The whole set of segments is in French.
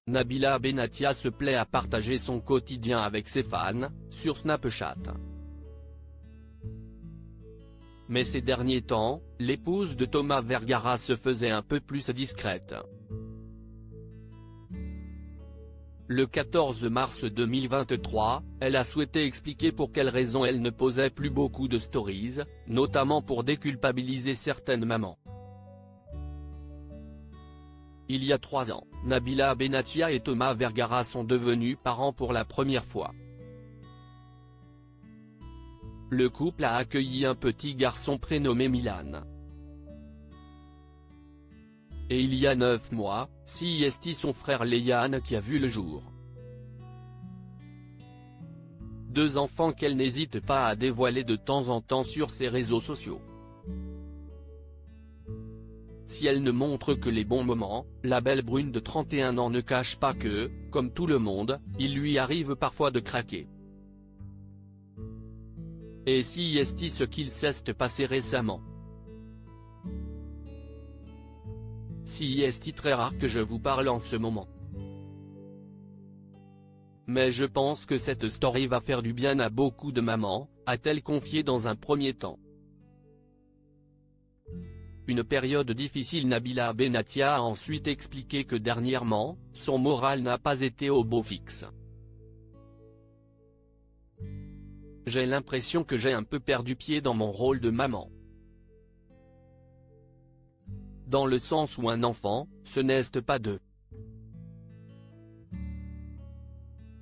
Nabila Benatia se plaît à partager son quotidien avec ses fans, sur Snapchat. Mais ces derniers temps, l'épouse de Thomas Vergara se faisait un peu plus discrète. Le 14 mars 2023, elle a souhaité expliquer pour quelles raisons elle ne posait plus beaucoup de stories, notamment pour déculpabiliser certaines mamans. Il y a 3 ans, Nabila Benatia et Thomas Vergara sont devenus parents pour la première fois. Le couple a accueilli un petit garçon prénommé Milan. Et il y a 9 mois, c'est son frère Léane qui a vu le jour. 2 enfants qu'elle n'hésite pas à dévoiler de temps en temps sur ses réseaux sociaux. Si elle ne montre que les bons moments, la belle brune de 31 ans ne cache pas que, comme tout le monde, il lui arrive parfois de craquer. Et si ce qu'il s'est passé récemment. Si très rare que je vous parle en ce moment. Mais je pense que cette story va faire du bien à beaucoup de mamans, a-t-elle confié dans un premier temps. Une période difficile. Nabila Benatia a ensuite expliqué que dernièrement, son moral n'a pas été au beau fixe. J'ai l'impression que j'ai un peu perdu pied dans mon rôle de maman. Dans le sens où un enfant, ce n'est pas deux.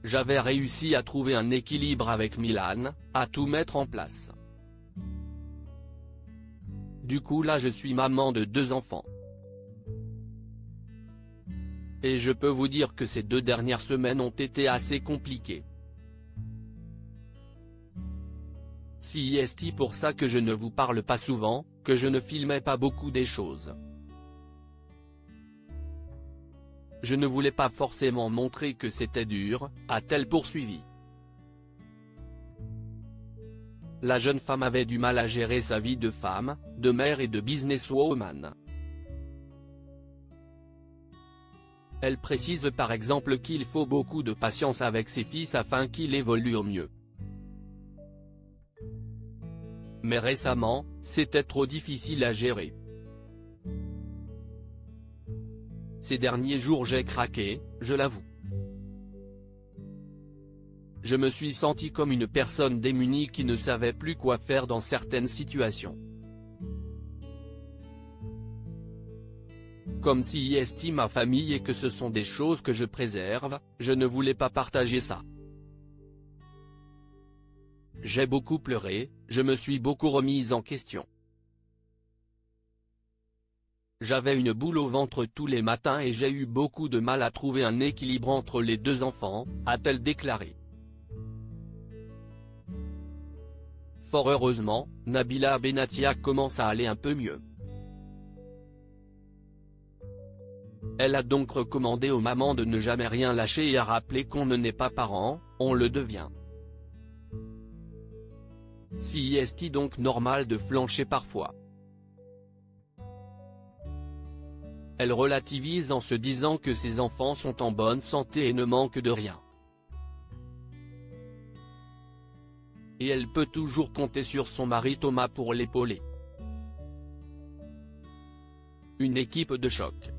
J'avais réussi à trouver un équilibre avec Milan, à tout mettre en place. Du coup là je suis maman de 2 enfants. Et je peux vous dire que ces 2 dernières semaines ont été assez compliquées. C'est pour ça que je ne vous parle pas souvent, que je ne filmais pas beaucoup des choses. Je ne voulais pas forcément montrer que c'était dur, a-t-elle poursuivi. La jeune femme avait du mal à gérer sa vie de femme, de mère et de businesswoman. Elle précise par exemple qu'il faut beaucoup de patience avec ses fils afin qu'ils évoluent au mieux. Mais récemment, c'était trop difficile à gérer. Ces derniers jours j'ai craqué, je l'avoue. Je me suis senti comme une personne démunie qui ne savait plus quoi faire dans certaines situations. Comme si ma famille et que ce sont des choses que je préserve, je ne voulais pas partager ça. J'ai beaucoup pleuré, je me suis beaucoup remise en question. J'avais une boule au ventre tous les matins et j'ai eu beaucoup de mal à trouver un équilibre entre les 2 enfants, a-t-elle déclaré. Fort heureusement, Nabila Benatia commence à aller un peu mieux. Elle a donc recommandé aux mamans de ne jamais rien lâcher et à rappeler qu'on ne naît pas parent, on le devient. Si est-il donc normal de flancher parfois. Elle relativise en se disant que ses enfants sont en bonne santé et ne manquent de rien. Et elle peut toujours compter sur son mari Thomas pour l'épauler. Une équipe de choc.